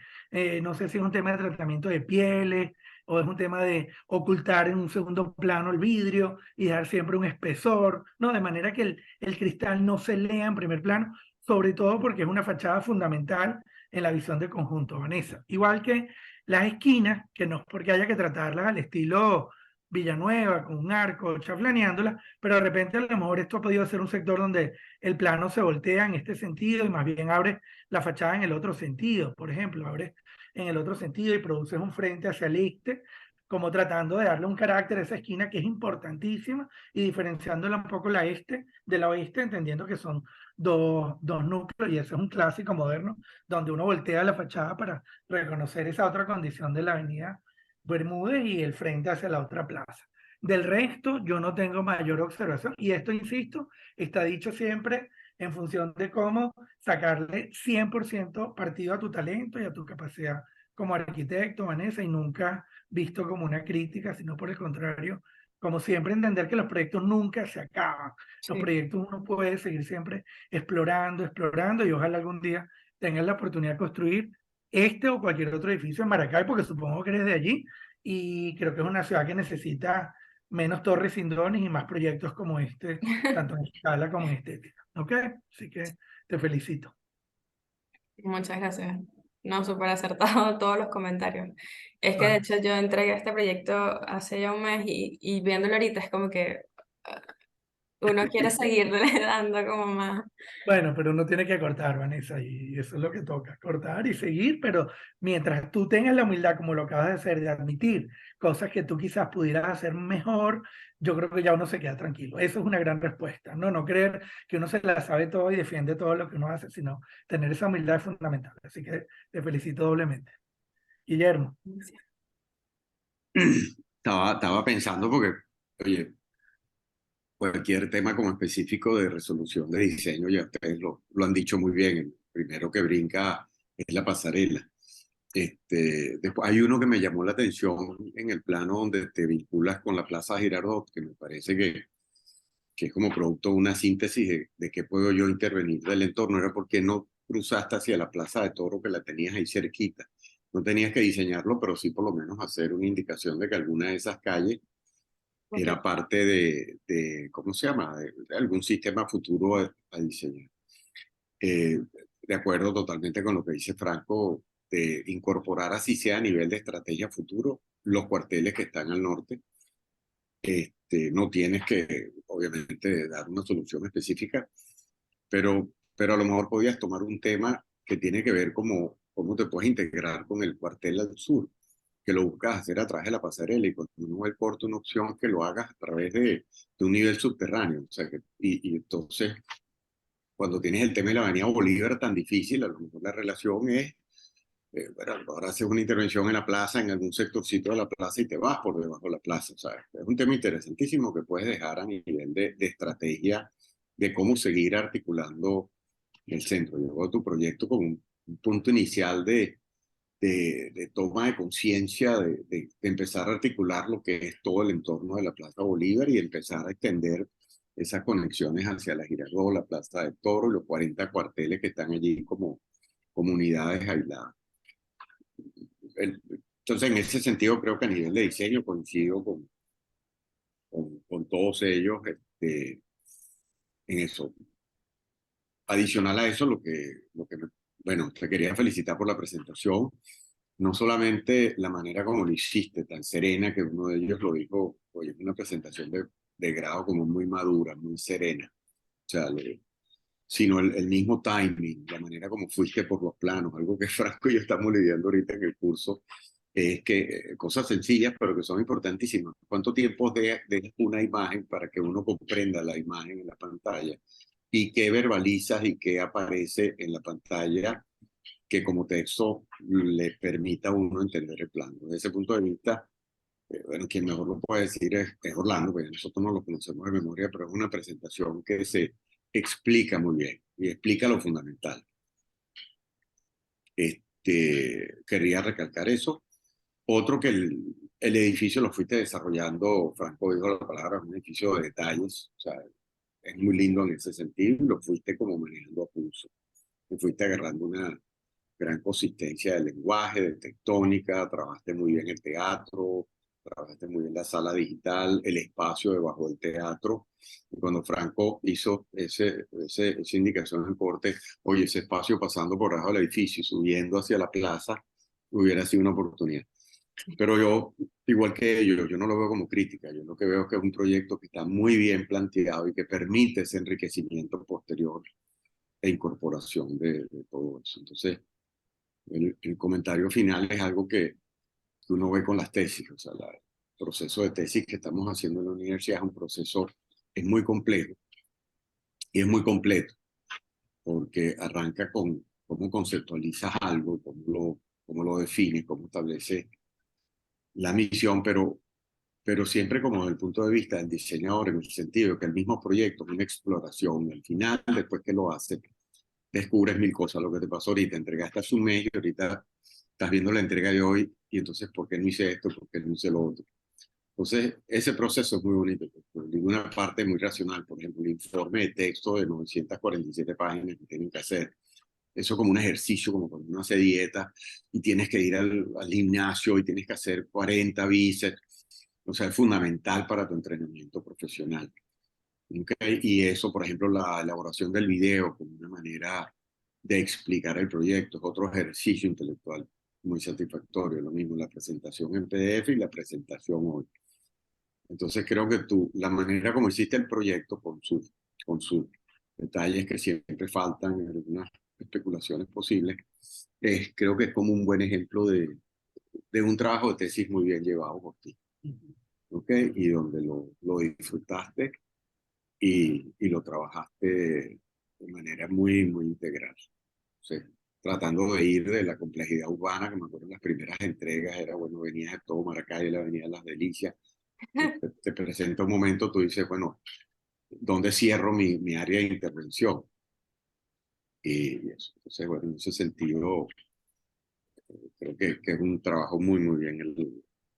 No sé si es un tema de tratamiento de pieles o es un tema de ocultar en un segundo plano el vidrio y dejar siempre un espesor, ¿no? De manera que el cristal no se lea en primer plano, sobre todo porque es una fachada fundamental en la visión de conjunto, Vanessa. Igual que las esquinas, que no es porque haya que tratarlas al estilo Villanueva, con un arco, chaflaneándolas, pero de repente a lo mejor esto ha podido ser un sector donde el plano se voltea en este sentido y más bien abre la fachada en el otro sentido. Por ejemplo, abre en el otro sentido y produces un frente hacia el este, como tratando de darle un carácter a esa esquina que es importantísima y diferenciándola un poco la este de la oeste, entendiendo que son dos núcleos y ese es un clásico moderno donde uno voltea la fachada para reconocer esa otra condición de la avenida Bermúdez y el frente hacia la otra plaza. Del resto, yo no tengo mayor observación y esto, insisto, está dicho siempre en función de cómo sacarle 100% partido a tu talento y a tu capacidad como arquitecto, Vanessa, y nunca visto como una crítica, sino por el contrario, como siempre entender que los proyectos nunca se acaban. Los Sí. proyectos uno puede seguir siempre explorando, explorando y ojalá algún día tengan la oportunidad de construir este o cualquier otro edificio en Maracay, porque supongo que eres de allí y creo que es una ciudad que necesita menos torres sin dones y más proyectos como este, tanto en escala como en estética. ¿Ok? Así que te felicito. Muchas gracias. No, súper acertado todos los comentarios. Es que de Vale. hecho yo entregué este proyecto hace ya un mes y viéndolo ahorita es como que uno quiere seguirle dando como más. Bueno, pero uno tiene que cortar, Vanessa, y eso es lo que toca, cortar y seguir, pero mientras tú tengas la humildad, como lo acabas de hacer, de admitir cosas que tú quizás pudieras hacer mejor, yo creo que ya uno se queda tranquilo. Eso es una gran respuesta, ¿no? No creer que uno se la sabe todo y defiende todo lo que uno hace, sino tener esa humildad es fundamental. Así que te felicito doblemente. Guillermo. Estaba pensando porque, oye, cualquier tema como específico de resolución de diseño, ya ustedes lo han dicho muy bien, el primero que brinca es la pasarela. Después hay uno que me llamó la atención en el plano donde te vinculas con la Plaza Girardot, que me parece que es como producto de una síntesis de qué puedo yo intervenir del entorno. Era porque no cruzaste hacia la Plaza de Toro, que la tenías ahí cerquita. No tenías que diseñarlo, pero sí por lo menos hacer una indicación de que alguna de esas calles era Correcto. parte ¿cómo se llama? De algún sistema futuro a diseñar. Eh, de acuerdo totalmente con lo que dice Franco, de incorporar, así sea a nivel de estrategia futuro, los cuarteles que están al norte. No tienes que, obviamente, dar una solución específica, pero a lo mejor podías tomar un tema que tiene que ver cómo te puedes integrar con el cuartel al sur, que lo buscas hacer a través de la pasarela, y cuando uno ve el corto, una opción que lo hagas a través de un nivel subterráneo. O sea, y entonces, cuando tienes el tema de la Avenida Bolívar tan difícil, a lo mejor la relación es, bueno, ahora haces una intervención en la plaza, en algún sectorcito de la plaza, y te vas por debajo de la plaza. O sea, es un tema interesantísimo que puedes dejar a nivel de estrategia de cómo seguir articulando el centro. Llegó tu proyecto con un punto inicial de toma de conciencia, de empezar a articular lo que es todo el entorno de la Plaza Bolívar y empezar a extender esas conexiones hacia la Girardot, la Plaza de Toro y los 40 cuarteles que están allí como comunidades aisladas. Entonces, en ese sentido, creo que a nivel de diseño coincido con todos ellos en eso. Adicional a eso, bueno, te quería felicitar por la presentación. No solamente la manera como lo hiciste, tan serena, que uno de ellos lo dijo, oye, es una presentación de grado como muy madura, muy serena. O sea, sino el mismo timing, la manera como fuiste por los planos, algo que Franco y yo estamos lidiando ahorita en el curso, es que cosas sencillas, pero que son importantísimas. ¿Cuánto tiempo de una imagen para que uno comprenda la imagen en la pantalla? ¿Y qué verbalizas y qué aparece en la pantalla que como texto le permita a uno entender el plano? Desde ese punto de vista, bueno, quien mejor lo puede decir es Orlando, porque nosotros no lo conocemos de memoria, pero es una presentación que se explica muy bien y explica lo fundamental. Quería recalcar eso. Otro que el edificio lo fuiste desarrollando, Franco dijo la palabra, es un edificio de detalles, o sea, es muy lindo en ese sentido, y lo fuiste como manejando a pulso. Te fuiste agarrando una gran consistencia de lenguaje, de tectónica, trabajaste muy bien el teatro, trabajaste muy bien la sala digital, el espacio debajo del teatro. Y cuando Franco hizo esa indicación en corte, oye, ese espacio pasando por debajo del edificio y subiendo hacia la plaza, hubiera sido una oportunidad. Pero yo, igual que ellos, yo no lo veo como crítica, yo lo que veo es que es un proyecto que está muy bien planteado y que permite ese enriquecimiento posterior e incorporación de todo eso. Entonces, el comentario final es algo que uno ve con las tesis, o sea, el proceso de tesis que estamos haciendo en la universidad es un proceso, es muy complejo y es muy completo, porque arranca con cómo conceptualizas algo, cómo lo defines, cómo estableces la misión, pero siempre como desde el punto de vista del diseñador, en el sentido de que el mismo proyecto es una exploración, y al final, después que lo haces, descubres mil cosas. Lo que te pasó ahorita, entregaste hace un mes y ahorita estás viendo la entrega de hoy, y entonces, ¿por qué no hice esto? ¿Por qué no hice lo otro? Entonces, ese proceso es muy bonito, porque de una parte muy racional, por ejemplo, el informe de texto de 947 páginas que tienen que hacer. Eso como un ejercicio, como cuando uno hace dieta y tienes que ir al gimnasio y tienes que hacer 40 bíceps. O sea, es fundamental para tu entrenamiento profesional. ¿Okay? Y eso, por ejemplo, la elaboración del video como una manera de explicar el proyecto es otro ejercicio intelectual muy satisfactorio. Lo mismo la presentación en PDF y la presentación hoy. Entonces creo que la manera como hiciste el proyecto con sus detalles que siempre faltan, algunas especulaciones posibles, creo que es como un buen ejemplo de un trabajo de tesis muy bien llevado por ti, ¿ok? Y donde lo disfrutaste y lo trabajaste de manera muy, muy integral. Sí, tratando de ir de la complejidad urbana, que me acuerdo en las primeras entregas era, bueno, venías de todo Maracay, la Avenida de las Delicias, te presenta un momento, tú dices, bueno, ¿dónde cierro mi área de intervención? Y eso. Entonces, bueno, en ese sentido, creo que es un trabajo muy,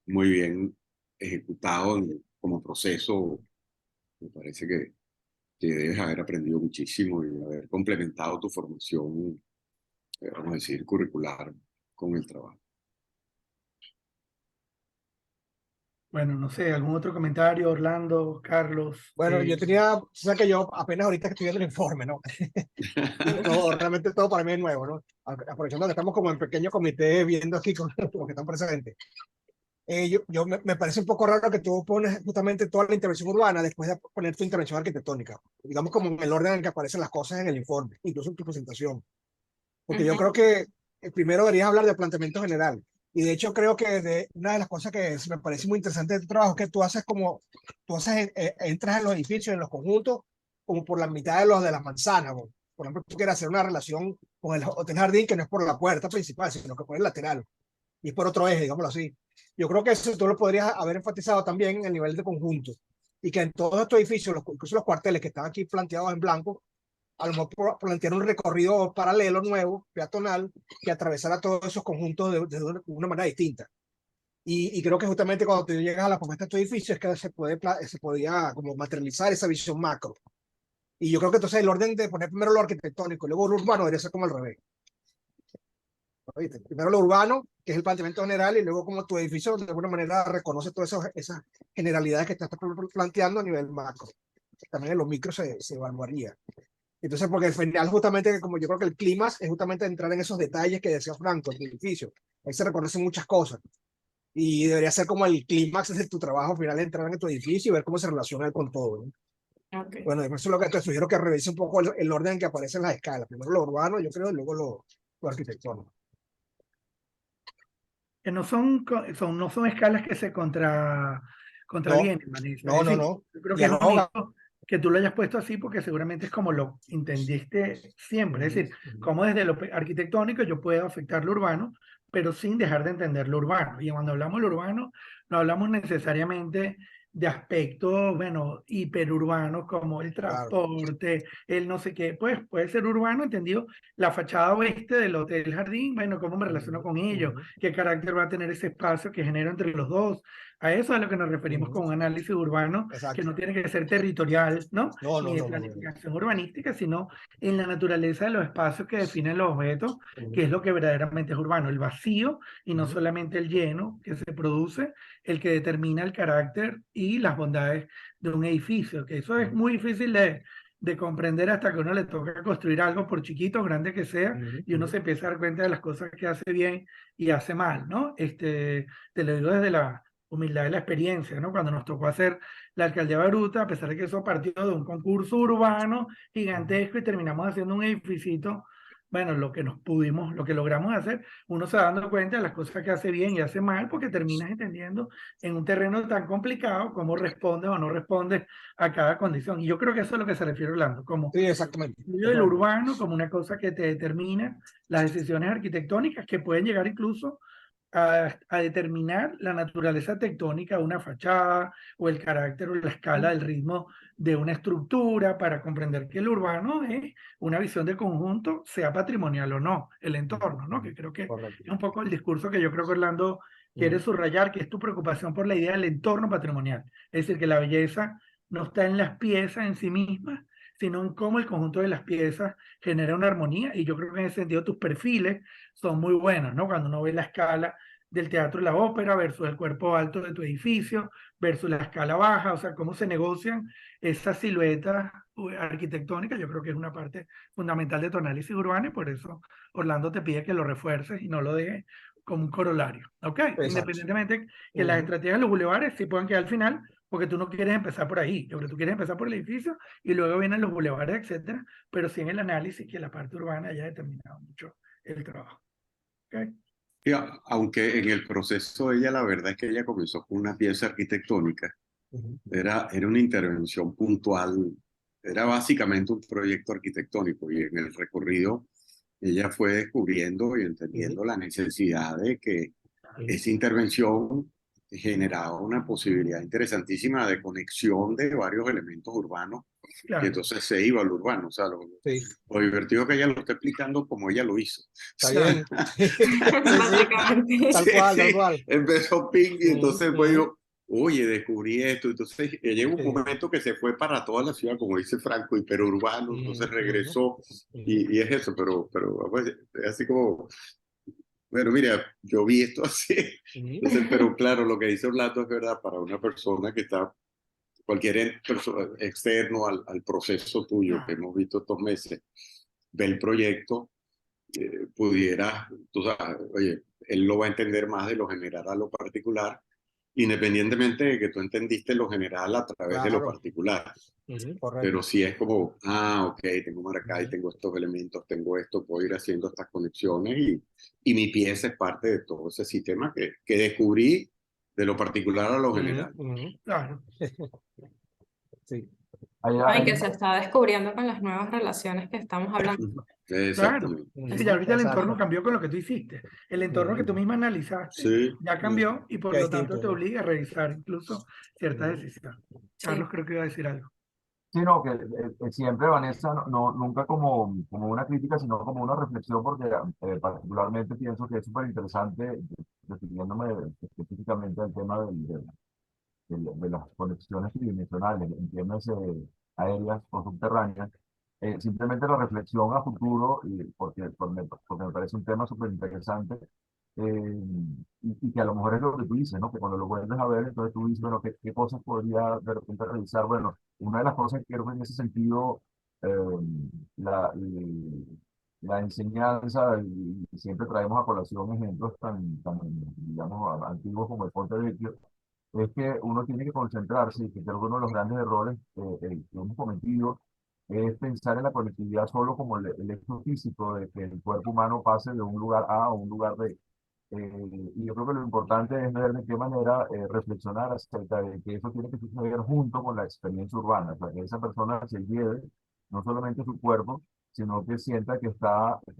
muy bien ejecutado como proceso. Me parece que debes haber aprendido muchísimo y haber complementado tu formación, vamos a decir, curricular con el trabajo. Bueno, no sé, ¿algún otro comentario, Orlando, Carlos? Bueno, yo tenía, o sea que yo apenas ahorita que estoy viendo el informe, ¿no? No, realmente todo para mí es nuevo, ¿no? Aprovechando que estamos como en pequeño comité viendo aquí con los que están presentes. Me parece un poco raro que tú pones justamente toda la intervención urbana después de poner tu intervención arquitectónica, digamos como en el orden en el que aparecen las cosas en el informe, incluso en tu presentación. Porque yo creo que primero deberías hablar de planteamiento general. Y de hecho creo que una de las cosas que me parece muy interesante de tu trabajo es que tú haces, entras en los edificios, en los conjuntos, como por la mitad de los de las manzanas. Por ejemplo, tú quieres hacer una relación con el Hotel Jardín que no es por la puerta principal, sino que por el lateral. Y es por otro eje, digámoslo así. Yo creo que eso tú lo podrías haber enfatizado también en el nivel de conjunto. Y que en todos estos edificios, incluso los cuarteles que están aquí planteados en blanco, a lo mejor plantear un recorrido paralelo nuevo, peatonal, que atravesara todos esos conjuntos de una manera distinta. Y creo que justamente cuando tú llegas a la propuesta de tu edificio es que se podía como materializar esa visión macro. Y yo creo que entonces el orden de poner primero lo arquitectónico y luego lo urbano debería ser como al revés. ¿Oíste? Primero lo urbano, que es el planteamiento general, y luego como tu edificio de alguna manera reconoce todas esas generalidades que estás planteando a nivel macro. También en los micros se evaluaría. Entonces, porque al final, justamente, como yo creo que el clima es justamente entrar en esos detalles que decía Franco, el edificio. Ahí se reconocen muchas cosas. Y debería ser como el clímax de tu trabajo final, entrar en tu edificio y ver cómo se relaciona con todo, ¿no? Okay. Bueno, eso es lo que te sugiero que revise un poco el orden en que aparecen las escalas. Primero lo urbano, yo creo, y luego lo arquitectónico. Que no son escalas que se No, contravienen, Vanessa. no, Es no, decir, no. yo creo que es Dialoga. bonito que tú lo hayas puesto así porque seguramente es como lo entendiste siempre. Es decir, como desde lo arquitectónico yo puedo afectar lo urbano, pero sin dejar de entender lo urbano. Y cuando hablamos de lo urbano, no hablamos necesariamente de aspectos, bueno, hiperurbanos como el Claro. transporte, el no sé qué. Pues puede ser urbano entendido la fachada oeste del Hotel Jardín, bueno, cómo me relaciono con ellos, qué carácter va a tener ese espacio que genero entre los dos. A eso es a lo que nos referimos con un análisis urbano que Exacto. no tiene que ser territorial, ¿no? No, no, Ni de no, no, no. planificación urbanística, sino en la naturaleza de los espacios que definen los objetos, que es lo que verdaderamente es urbano, el vacío y no solamente el lleno que se produce, el que determina el carácter y las bondades de un edificio, que eso es muy difícil de comprender hasta que uno le toca construir algo, por chiquito o grande que sea, y uno se empieza a dar cuenta de las cosas que hace bien y hace mal, ¿no? Te lo digo desde la humildad de la experiencia, ¿no? Cuando nos tocó hacer la alcaldía Baruta, a pesar de que eso partió de un concurso urbano gigantesco y terminamos haciendo un edificio, bueno, lo que logramos hacer, uno se va dando cuenta de las cosas que hace bien y hace mal, porque terminas entendiendo en un terreno tan complicado cómo responde o no responde a cada condición. Y yo creo que eso es lo que se refiere Orlando, como Sí, exactamente. estudio del urbano, como una cosa que te determina las decisiones arquitectónicas que pueden llegar incluso a determinar la naturaleza tectónica de una fachada o el carácter o la escala del ritmo de una estructura para comprender que el urbano es una visión de conjunto, sea patrimonial o no, el entorno, ¿no? Que creo que Correcto. es un poco el discurso que yo creo que Orlando quiere subrayar, que es tu preocupación por la idea del entorno patrimonial. Es decir, que la belleza no está en las piezas en sí mismas, sino en cómo el conjunto de las piezas genera una armonía. Y yo creo que en ese sentido tus perfiles son muy buenos, ¿no? Cuando uno ve la escala del teatro y la ópera versus el cuerpo alto de tu edificio, versus la escala baja, o sea, cómo se negocian esas siluetas arquitectónicas, yo creo que es una parte fundamental de tu análisis urbano y por eso Orlando te pide que lo refuerces y no lo dejes como un corolario, ¿ok? Exacto. Independientemente que las estrategias de los bulevares sí puedan quedar al final, porque tú no quieres empezar por ahí, yo creo que tú quieres empezar por el edificio y luego vienen los bulevares, etcétera, pero sí en el análisis que la parte urbana haya determinado mucho el trabajo. ¿Ok? Y aunque en el proceso ella, la verdad es que ella comenzó con una pieza arquitectónica, Ujú, era una intervención puntual, era básicamente un proyecto arquitectónico y en el recorrido ella fue descubriendo y ujú, entendiendo la necesidad de que ujú. esa intervención generaba una posibilidad interesantísima de conexión de varios elementos urbanos y Claro, entonces se iba al urbano. O sea, Sí, lo divertido es que ella lo está explicando como ella lo hizo. está claro, bien. Sí, sí, Básicamente. tal Sí, cual, tal sí, cual. empezó Pink y Ujú, entonces pues ujú. yo, oye, descubrí esto. Entonces llega un Sí. momento que se fue para toda la ciudad, como dice Franco, hiperurbano, entonces Ujú, ujú, regresó ujú. y es eso, pero pues, es así como, bueno, mira, yo vi esto así. Ujú. Entonces, pero claro, lo que dice Orlando es verdad para una persona que está, cualquier externo al proceso tuyo que claro, hemos visto estos meses, ve el proyecto pudiera, tú sabes, oye, él lo va a entender más de lo general a lo particular, independientemente de que tú entendiste lo general a través de lo Claro. particular. Ujú, correcto. Pero sí es como, ok, tengo Maracay, Ujú, tengo estos elementos, tengo esto, puedo ir haciendo estas conexiones y mi pieza es parte de todo ese sistema que descubrí de lo particular a lo ujú, general. ujú. claro. Sí. Hay, No, y hay que se está descubriendo con las nuevas relaciones que estamos hablando. Claro, Exactamente. es que ya Ujú, ahorita el entorno exacto. cambió con lo que tú hiciste. El entorno que tú Ujú, misma analizaste Sí. ya ujú. cambió y por Ya lo tanto distinto, te ¿no? obliga a revisar incluso ciertas Ujú, decisiones. Carlos Sí. creo que iba a decir algo. Sí, no, que siempre, Vanessa, nunca como una crítica, sino como una reflexión, porque particularmente pienso que es súper interesante, refiriéndome específicamente al tema de las conexiones tridimensionales, entiéndase aéreas o subterráneas, simplemente la reflexión a futuro, y porque me parece un tema súper interesante, y que a lo mejor es lo que tú dices, ¿no? Que cuando lo vuelves a ver, entonces tú dices, bueno, ¿qué cosas podría de repente revisar? Bueno, una de las cosas que creo que en ese sentido, eh, la, la enseñanza, y siempre traemos a colación ejemplos tan digamos, antiguos como el Ponte Vecchio, es que uno tiene que concentrarse, y que creo que uno de los grandes errores que hemos cometido es pensar en la conectividad solo como el hecho físico de que el cuerpo humano pase de un lugar A a un lugar B. Y yo creo que lo importante es ver de qué manera reflexionar acerca de que eso tiene que suceder junto con la experiencia urbana, o sea, que esa persona se lleve no solamente su cuerpo, sino que sienta que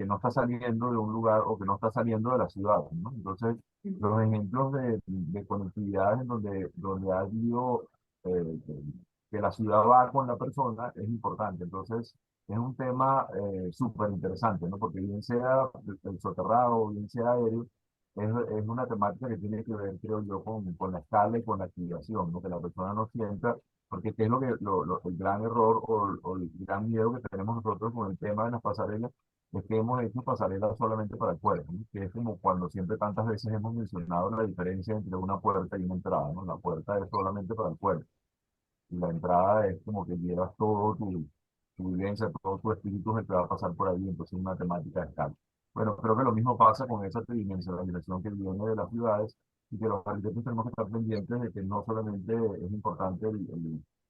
no está saliendo de un lugar o que no está saliendo de la ciudad, ¿no? Entonces, los ejemplos de conectividad en donde ha habido que la ciudad va con la persona es importante. Entonces, es un tema súper interesante, ¿no? Porque bien sea el soterrado, bien sea aéreo, es una temática que tiene que ver, creo yo, con la escala y con la activación, ¿no? Que la persona no sienta, porque qué es el gran error o el gran miedo que tenemos nosotros con el tema de las pasarelas, es que hemos hecho pasarelas solamente para el cuerpo, ¿no? Que es como cuando siempre tantas veces hemos mencionado la diferencia entre una puerta y una entrada, ¿no? La puerta es solamente para el cuerpo y la entrada es como que llevas todo tu vivencia, todo tu espíritu es el que va a pasar por ahí, entonces es una temática de escala. Bueno, creo que lo mismo pasa con esa tridimensionalización que viene de las ciudades y que los arquitectos tenemos que estar pendientes de que no solamente es importante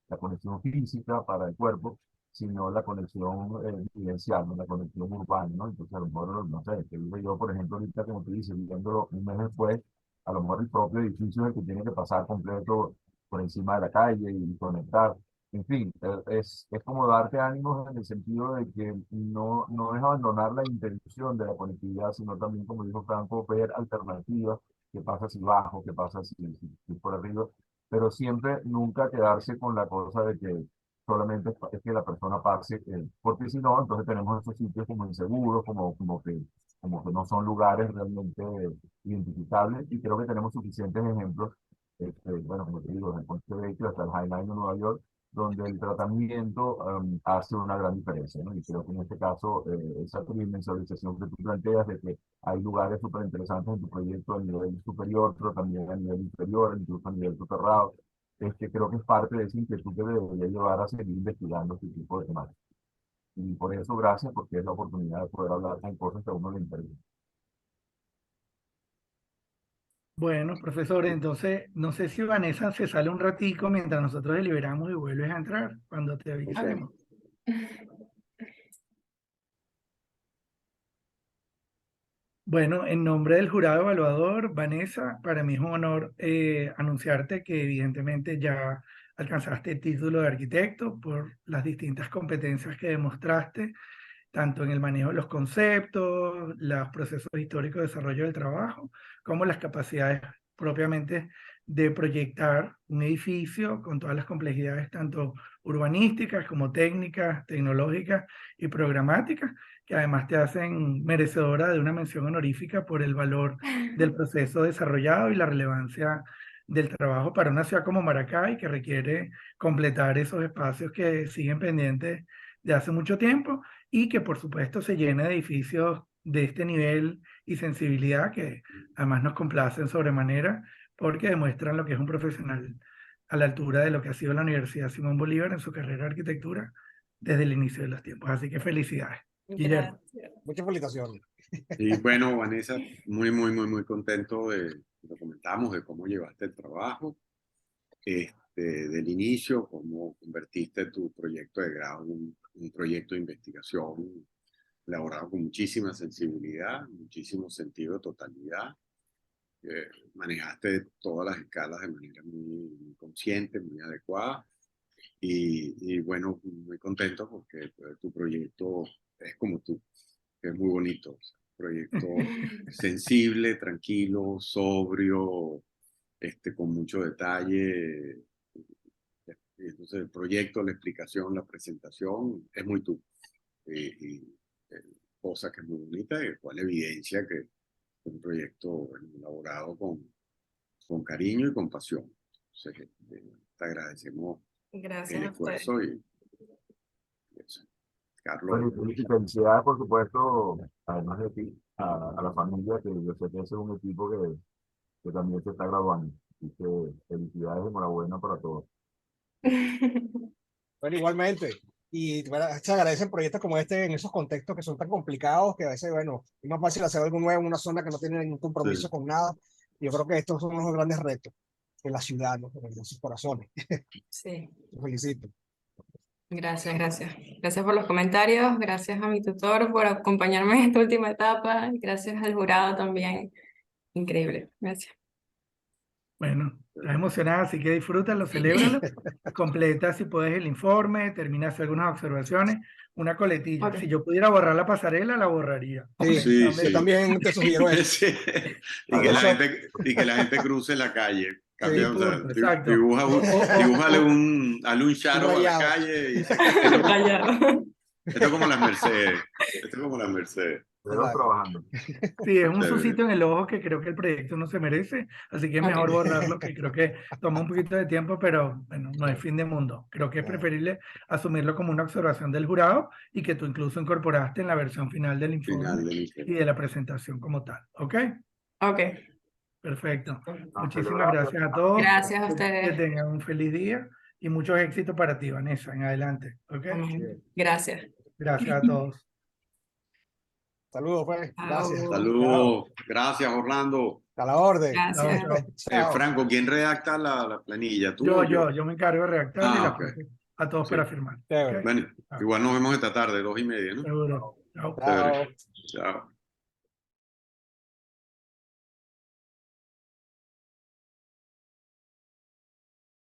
la conexión física para el cuerpo, sino la conexión vivencial, ¿no? La conexión urbana, ¿no? Entonces, a lo mejor, no sé, que vivo yo, por ejemplo, ahorita, como tú dices, viviéndolo un mes después, a lo mejor el propio edificio es el que tiene que pasar completo por encima de la calle y conectar. En fin, es como darte ánimos en el sentido de que no es abandonar la intención de la conectividad, sino también, como dijo Franco, ver alternativas, qué pasa si bajo, qué pasa si por arriba, pero siempre nunca quedarse con la cosa de que solamente es que la persona pase, porque si no, entonces tenemos esos sitios como inseguros, como que no son lugares realmente identificables, y creo que tenemos suficientes ejemplos bueno, como te digo, desde el Ponte Vecchio hasta el High Line de Nueva York, donde el tratamiento hace una gran diferencia, ¿no? Y creo que en este caso, esa tridimensionalización que tú planteas de que hay lugares súper interesantes en tu proyecto a nivel superior, pero también a nivel inferior, incluso a nivel soterrado, creo que es parte de esa inquietud que debería llevar a seguir investigando este tipo de temas. Y por eso, gracias, porque es la oportunidad de poder hablar con cosas que a uno le interesan. Bueno, profesor, entonces no sé si Vanessa se sale un ratico mientras nosotros deliberamos y vuelves a entrar cuando te Ok. avisemos. Bueno, en nombre del jurado evaluador, Vanessa, para mí es un honor anunciarte que evidentemente ya alcanzaste el título de arquitecto por las distintas competencias que demostraste, tanto en el manejo de los conceptos, los procesos históricos de desarrollo del trabajo, como las capacidades propiamente de proyectar un edificio con todas las complejidades, tanto urbanísticas como técnicas, tecnológicas y programáticas, que además te hacen merecedora de una mención honorífica por el valor del proceso desarrollado y la relevancia del trabajo para una ciudad como Maracay, que requiere completar esos espacios que siguen pendientes de hace mucho tiempo y que por supuesto se llene de edificios de este nivel y sensibilidad que además nos complacen sobremanera porque demuestran lo que es un profesional a la altura de lo que ha sido la Universidad Simón Bolívar en su carrera de arquitectura desde el inicio de los tiempos. Así que felicidades. Guillermo. Gracias. Muchas felicitaciones. Y bueno, Vanessa, muy contento de lo comentamos, de cómo llevaste el trabajo, del inicio, cómo convertiste tu proyecto de grado en un proyecto de investigación elaborado con muchísima sensibilidad, muchísimo sentido de totalidad. Manejaste todas las escalas de manera muy consciente, muy adecuada. Y bueno, muy contento porque tu proyecto es como tú, que es muy bonito. O sea, proyecto sensible, tranquilo, sobrio, con mucho detalle. Y entonces el proyecto, la explicación, la presentación es muy tú. Eh, cosa que es muy bonita y cual evidencia que es un proyecto bueno, elaborado con cariño y con pasión. Entonces, te agradecemos Gracias el a ustedes. esfuerzo y eso. Bueno, Carlos, y felicidades, por supuesto, además de ti, a la familia, que yo sé que ese es un equipo que también se está graduando. Así que felicidades y enhorabuena para todos. Bueno, igualmente. Y bueno, se agradecen proyectos como este en esos contextos que son tan complicados que a veces, bueno, es más fácil hacer algo nuevo en una zona que no tiene ningún compromiso sí. con nada. Yo creo que estos son unos grandes retos en la ciudad, ¿no? En sus corazones. Sí, Los felicito. gracias, gracias. Gracias por los comentarios, gracias a mi tutor por acompañarme en esta última etapa, gracias al jurado también. Increíble, gracias. Bueno, estás emocionada, así que disfrútalo, celébralo. Completa si puedes el informe, termina hacer algunas observaciones, una coletilla. Ok. Si yo pudiera borrar la pasarela, la borraría. Sí, Sí, yo sí. también te sugiero eso. Sí. Eso, Y que la gente cruce la calle. sí, Cambia, o sea, Punto, exacto. dibújale hazle un un charro a la rayado. calle y Rayado. esto es como las Mercedes. Esto es como las Mercedes. Todos Exacto. trabajando. Sí, es un Chévere. susito en el ojo que creo que el proyecto no se merece, así que es mejor Ok. borrarlo, que creo que toma un poquito de tiempo, pero bueno, no es fin de mundo. Creo que es Claro. preferible asumirlo como una observación del jurado y que tú incluso incorporaste en la versión final del Final informe del y informe. de la presentación como tal. ¿Ok? Ok. Perfecto. A Muchísimas celebrar. gracias a todos. Gracias a Que ustedes. tengan un feliz día y muchos éxitos para ti, Vanessa, en adelante. ¿Ok? Amén. Gracias. Gracias a todos. Saludos, pues. Gracias. Chao. Chao. Saludos. Gracias, Orlando. A la orden. Chao, Gracias. chao. Chao. Franco, ¿quién redacta la planilla? ¿Tú o yo? Yo me encargo de redactarla y Ah, la ok. paso a todos Sí. para firmar. Chévere. ¿Ok? Bueno, Chao. igual nos vemos esta tarde, 2:30, ¿no? Seguro. Chao. Chévere. Chao. Chao.